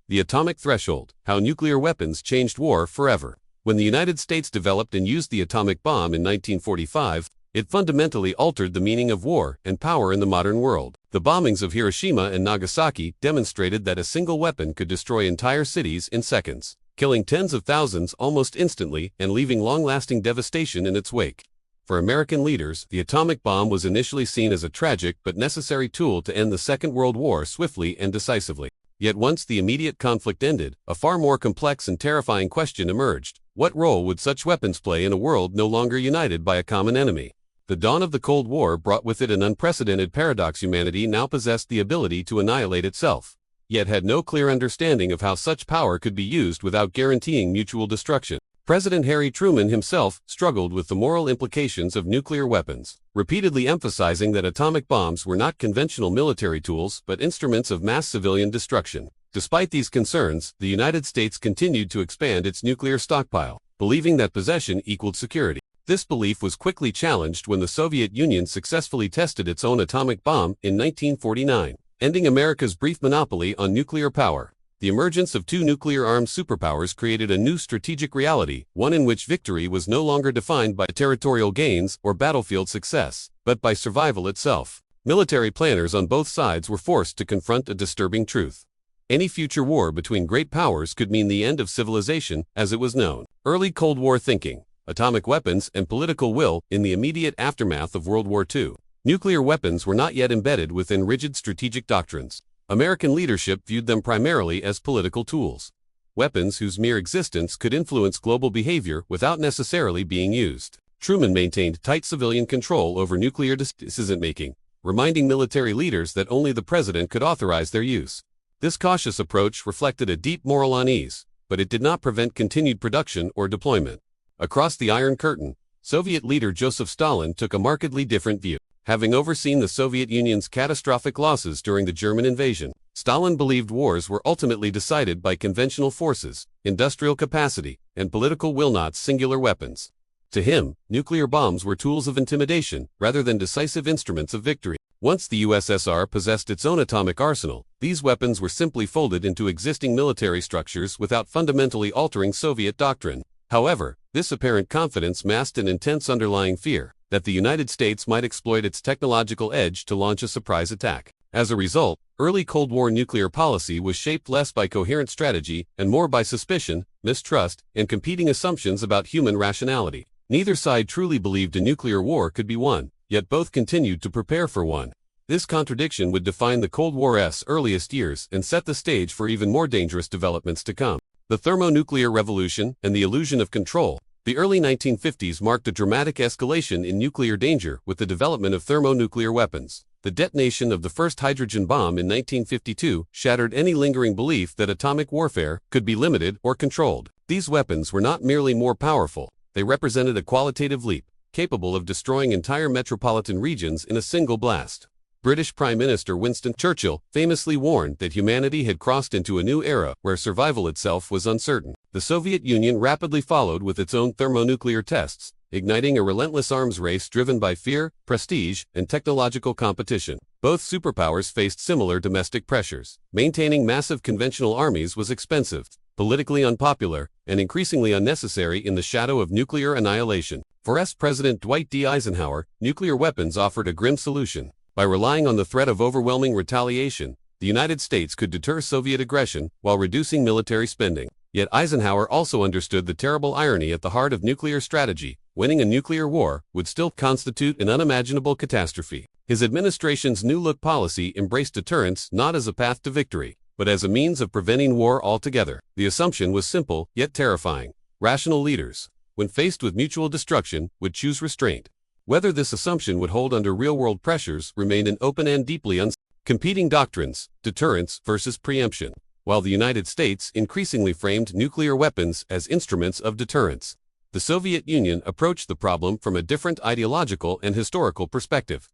The atomic threshold, how nuclear weapons changed war forever. When the United States developed and used the atomic bomb in 1945, it fundamentally altered the meaning of war and power in the modern world. The bombings of Hiroshima and Nagasaki demonstrated that a single weapon could destroy entire cities in seconds, killing tens of thousands almost instantly and leaving long-lasting devastation in its wake. For American leaders, the atomic bomb was initially seen as a tragic but necessary tool to end the Second World War swiftly and decisively. Yet once the immediate conflict ended, a far more complex and terrifying question emerged. What role would such weapons play in a world no longer united by a common enemy? The dawn of the Cold War brought with it an unprecedented paradox. Humanity now possessed the ability to annihilate itself, yet had no clear understanding of how such power could be used without guaranteeing mutual destruction. President Harry Truman himself struggled with the moral implications of nuclear weapons, repeatedly emphasizing that atomic bombs were not conventional military tools but instruments of mass civilian destruction. Despite these concerns, the United States continued to expand its nuclear stockpile, believing that possession equaled security. This belief was quickly challenged when the Soviet Union successfully tested its own atomic bomb in 1949, ending America's brief monopoly on nuclear power. The emergence of two nuclear-armed superpowers created a new strategic reality, one in which victory was no longer defined by territorial gains or battlefield success, but by survival itself. Military planners on both sides were forced to confront a disturbing truth. Any future war between great powers could mean the end of civilization as it was known. Early Cold War thinking, atomic weapons, and political will in the immediate aftermath of World War II. Nuclear weapons were not yet embedded within rigid strategic doctrines. American leadership viewed them primarily as political tools, weapons whose mere existence could influence global behavior without necessarily being used. Truman maintained tight civilian control over nuclear decision-making, reminding military leaders that only the president could authorize their use. This cautious approach reflected a deep moral unease, but it did not prevent continued production or deployment. Across the Iron Curtain, Soviet leader Joseph Stalin took a markedly different view. Having overseen the Soviet Union's catastrophic losses during the German invasion, Stalin believed wars were ultimately decided by conventional forces, industrial capacity, and political will, not singular weapons. To him, nuclear bombs were tools of intimidation rather than decisive instruments of victory. Once the USSR possessed its own atomic arsenal, these weapons were simply folded into existing military structures without fundamentally altering Soviet doctrine. However, this apparent confidence masked an intense underlying fear that the United States might exploit its technological edge to launch a surprise attack. As a result, early Cold War nuclear policy was shaped less by coherent strategy and more by suspicion, mistrust, and competing assumptions about human rationality. Neither side truly believed a nuclear war could be won, yet both continued to prepare for one. This contradiction would define the Cold War's earliest years and set the stage for even more dangerous developments to come. The thermonuclear revolution and the illusion of control. The early 1950s marked a dramatic escalation in nuclear danger with the development of thermonuclear weapons. The detonation of the first hydrogen bomb in 1952 shattered any lingering belief that atomic warfare could be limited or controlled. These weapons were not merely more powerful, they represented a qualitative leap, capable of destroying entire metropolitan regions in a single blast. British Prime Minister Winston Churchill famously warned that humanity had crossed into a new era where survival itself was uncertain. The Soviet Union rapidly followed with its own thermonuclear tests, igniting a relentless arms race driven by fear, prestige, and technological competition. Both superpowers faced similar domestic pressures. Maintaining massive conventional armies was expensive, politically unpopular, and increasingly unnecessary in the shadow of nuclear annihilation. For President Dwight D. Eisenhower, nuclear weapons offered a grim solution. By relying on the threat of overwhelming retaliation, the United States could deter Soviet aggression while reducing military spending. Yet Eisenhower also understood the terrible irony at the heart of nuclear strategy. Winning a nuclear war would still constitute an unimaginable catastrophe. His administration's New Look policy embraced deterrence not as a path to victory, but as a means of preventing war altogether. The assumption was simple, yet terrifying. Rational leaders, when faced with mutual destruction, would choose restraint. Whether this assumption would hold under real-world pressures remained an open and deeply uncertain. Competing doctrines, deterrence versus preemption. While the United States increasingly framed nuclear weapons as instruments of deterrence, the Soviet Union approached the problem from a different ideological and historical perspective.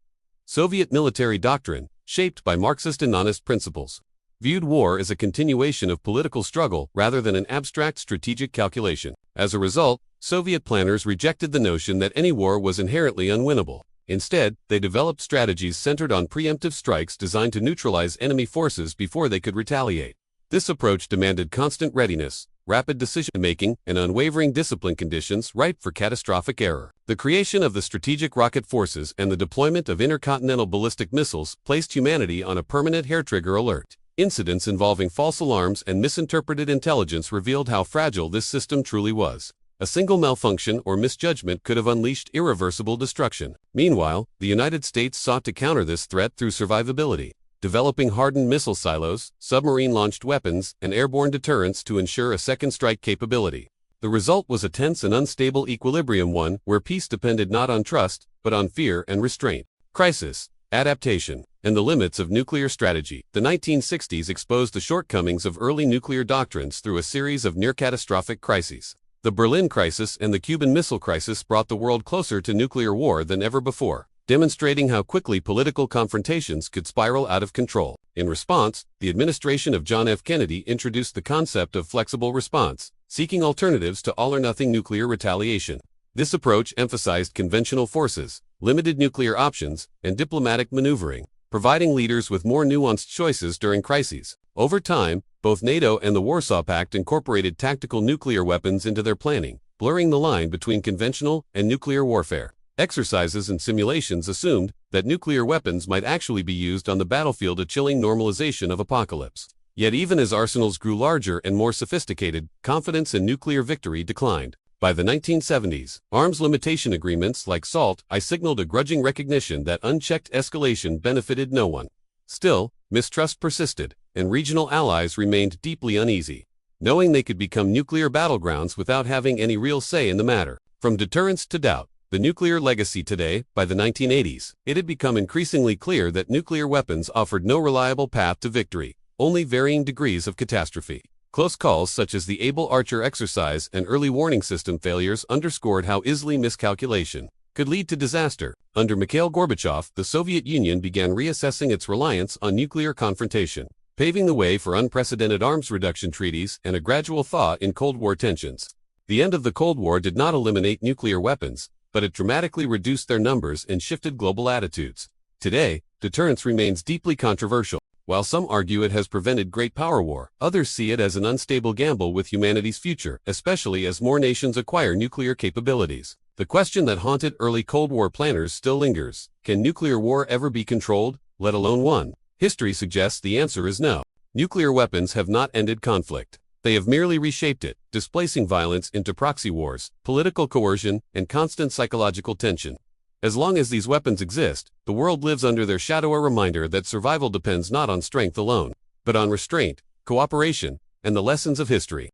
Soviet military doctrine, shaped by Marxist and Leninist principles, viewed war as a continuation of political struggle rather than an abstract strategic calculation. As a result, Soviet planners rejected the notion that any war was inherently unwinnable. Instead, they developed strategies centered on preemptive strikes designed to neutralize enemy forces before they could retaliate. This approach demanded constant readiness, rapid decision-making, and unwavering discipline conditions ripe for catastrophic error. The creation of the Strategic Rocket Forces and the deployment of intercontinental ballistic missiles placed humanity on a permanent hair-trigger alert. Incidents involving false alarms and misinterpreted intelligence revealed how fragile this system truly was. A single malfunction or misjudgment could have unleashed irreversible destruction. Meanwhile, the United States sought to counter this threat through survivability, developing hardened missile silos, submarine-launched weapons, and airborne deterrents to ensure a second strike capability. The result was a tense and unstable equilibrium, one where peace depended not on trust, but on fear and restraint. Crisis, adaptation, and the limits of nuclear strategy. The 1960s exposed the shortcomings of early nuclear doctrines through a series of near-catastrophic crises. The Berlin Crisis and the Cuban Missile Crisis brought the world closer to nuclear war than ever before, demonstrating how quickly political confrontations could spiral out of control. In response, the administration of John F. Kennedy introduced the concept of flexible response, seeking alternatives to all-or-nothing nuclear retaliation. This approach emphasized conventional forces, limited nuclear options, and diplomatic maneuvering, providing leaders with more nuanced choices during crises. Over time, both NATO and the Warsaw Pact incorporated tactical nuclear weapons into their planning, blurring the line between conventional and nuclear warfare. Exercises and simulations assumed that nuclear weapons might actually be used on the battlefield, a chilling normalization of apocalypse. Yet even as arsenals grew larger and more sophisticated, confidence in nuclear victory declined. By the 1970s, arms limitation agreements like SALT-I signaled a grudging recognition that unchecked escalation benefited no one. Still, mistrust persisted, and regional allies remained deeply uneasy, knowing they could become nuclear battlegrounds without having any real say in the matter. From deterrence to doubt, the nuclear legacy today. By the 1980s, it had become increasingly clear that nuclear weapons offered no reliable path to victory, only varying degrees of catastrophe. Close calls such as the Able Archer exercise and early warning system failures underscored how easily miscalculation could lead to disaster. Under Mikhail Gorbachev, the Soviet Union began reassessing its reliance on nuclear confrontation, paving the way for unprecedented arms reduction treaties and a gradual thaw in Cold War tensions. The end of the Cold War did not eliminate nuclear weapons, but it dramatically reduced their numbers and shifted global attitudes. Today, deterrence remains deeply controversial. While some argue it has prevented great power war, others see it as an unstable gamble with humanity's future, especially as more nations acquire nuclear capabilities. The question that haunted early Cold War planners still lingers: can nuclear war ever be controlled, let alone won? History suggests the answer is no. Nuclear weapons have not ended conflict. They have merely reshaped it, displacing violence into proxy wars, political coercion, and constant psychological tension. As long as these weapons exist, the world lives under their shadow, a reminder that survival depends not on strength alone, but on restraint, cooperation, and the lessons of history.